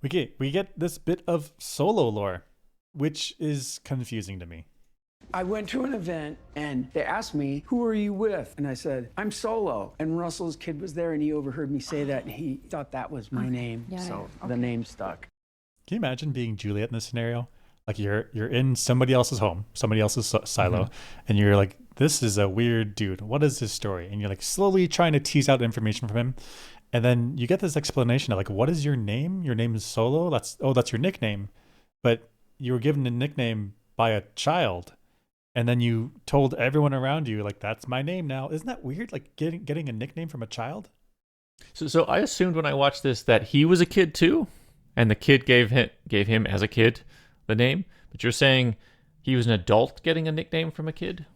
we get this bit of Solo lore, which is confusing to me. I went to an event and they asked me, "Who are you with?" And I said, "I'm Solo." And Russell's kid was there and he overheard me say that and he thought that was my name. Yeah, So yeah. the name stuck. Can you imagine being Juliet in this scenario? Like you're in somebody else's home, somebody else's silo, and you're like, "This is a weird dude. What is his story?" And you're like slowly trying to tease out information from him, and then you get this explanation of like, "What is your name? Your name is Solo. That's your nickname, but you were given a nickname by a child." And then you told everyone around you, like, that's my name now. Isn't that weird? Like getting a nickname from a child? So I assumed when I watched this that he was a kid too, and the kid gave him as a kid the name. But you're saying he was an adult getting a nickname from a kid?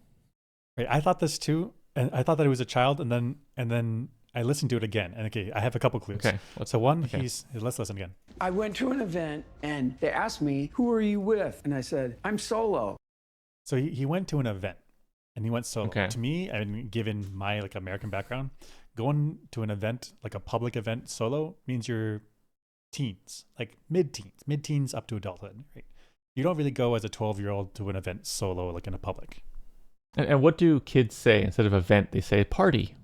Right. I thought this too, and I thought that he was a child, and then I listened to it again. And okay, I have a couple clues. Okay. So one, let's listen again. I went to an event and they asked me, "Who are you with?" And I said, "I'm Solo." So he went to an event, and he went solo. Okay. To me, and given my like American background, going to an event like a public event solo means you're teens, like mid-teens up to adulthood. Right? You don't really go as a 12-year-old to an event solo, like in a public And what do kids say instead of event? They say party.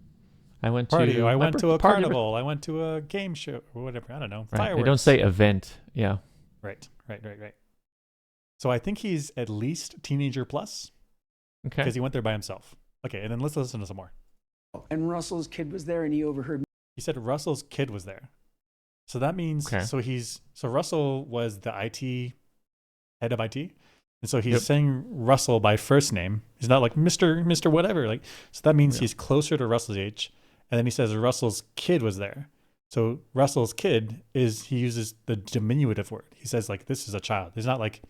I went party. to I went to a party. carnival. I went to a game show or whatever. I don't know. Right. Fireworks. They don't say event. Yeah. Right. So I think he's at least teenager plus Okay. because he went there by himself. Okay, and then let's listen to some more. And Russell's kid was there and he overheard me. He said Russell's kid was there. So that means Okay. so Russell was the head of IT. And so he's Yep. saying Russell by first name. He's not like Mr. whatever. Like so that means he's closer to Russell's age. And then he says Russell's kid was there. So Russell's kid he uses the diminutive word. He says like this is a child. He's not like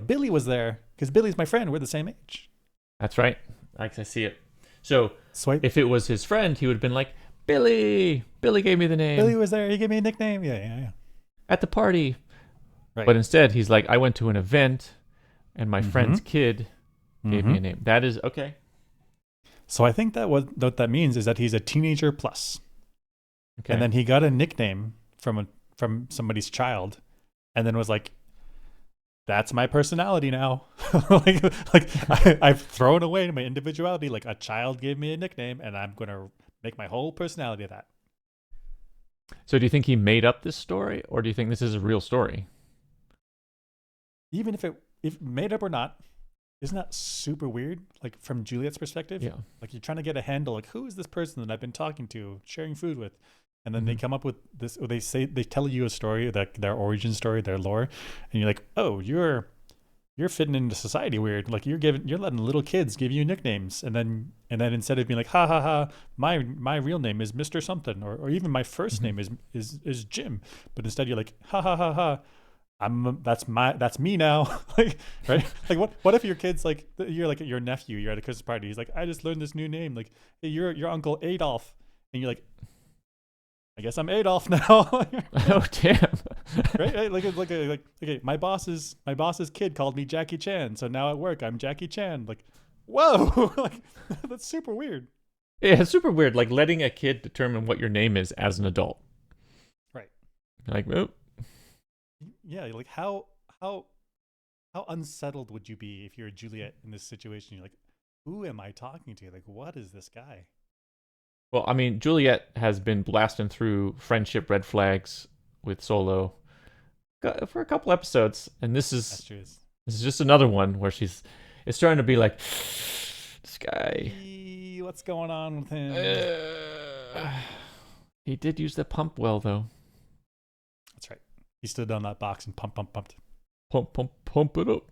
Billy was there because Billy's my friend. We're the same age. That's right. I see it. So Swipe. if it was his friend, he would have been like, Billy. Billy gave me the name. Billy was there. He gave me a nickname. Yeah. At the party. Right. But instead, he's like, I went to an event, and my friend's kid gave me a name. That is okay. So I think that what that means is that he's a teenager plus. Okay. And then he got a nickname from somebody's child, and then was like, "That's my personality now." I've thrown away my individuality. Like a child gave me a nickname, and I'm gonna make my whole personality of that. So do you think he made up this story, or do you think this is a real story? Even if made up or not, isn't that super weird? Like from Juliet's perspective, Yeah. Like you're trying to get a handle. Like who is this person that I've been talking to, sharing food with? And then they come up with this, or they tell you a story, that their origin story, their lore, and you're like, oh, you're fitting into society weird. Like you're letting little kids give you nicknames, and then instead of being like, ha ha ha, my real name is Mr. Something, or even my first name is Jim, but instead you're like, ha ha ha ha, that's me now. Like right, like what if your kid's like, you're like your nephew, you're at a Christmas party, he's like, I just learned this new name, like, hey, you're your Uncle Adolf, and you're like, I guess I'm Adolf now. Oh damn! Right? Like okay, my boss's kid called me Jackie Chan, so now at work I'm Jackie Chan. Like, whoa, like that's super weird. Yeah, it's super weird. Like letting a kid determine what your name is as an adult. Right. Like, oh, Yeah, like how unsettled would you be if you're Juliet in this situation? You're like, who am I talking to? Like, what is this guy? well, I mean, Juliet has been blasting through friendship red flags with Solo for a couple episodes, and this That's is true. just another one where it's starting to be like, this guy. What's going on with him? He did use the pump well, though. That's right. He stood on that box and pumped. Pump it up.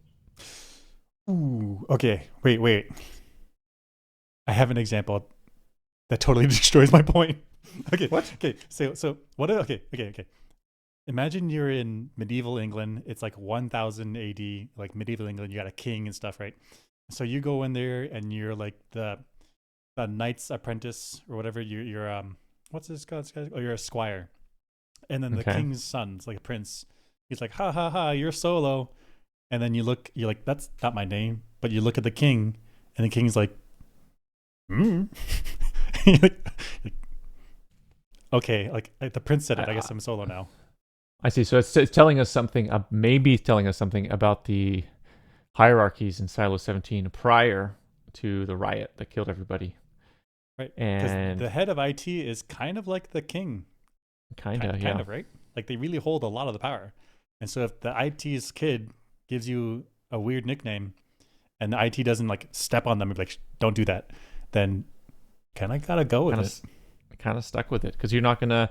Ooh. Okay. Wait. I have an example that totally destroys my point. Okay. What? Okay. So what? Okay. Imagine you're in medieval England. It's like 1000 AD, like medieval England. You got a king and stuff, right? So you go in there and you're like the knight's apprentice or whatever. You're what's this called? Oh, you're a squire. And then the king's son's like a prince. He's like, ha ha ha, you're Solo. And then you're like, that's not my name. But you look at the king, and the king's like, You're like, okay, like the prince said it. I guess I'm Solo now. I see. So it's telling us something, maybe telling us something about the hierarchies in Silo 17 prior to the riot that killed everybody. Right. And the head of IT is kind of like the king. Kind of, right? Like they really hold a lot of the power. And so if the IT's kid gives you a weird nickname and the IT doesn't like step on them and be like, don't do that, then kind of gotta go with it. Kind of stuck with it because you're not gonna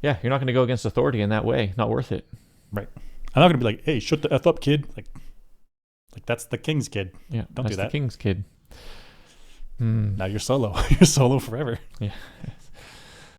go against authority in that way. Not worth it. Right. I'm not gonna be like, hey, shut the F up, kid. Like that's the king's kid. Yeah, don't do that. The king's kid. Now you're solo. You're solo forever. Yeah.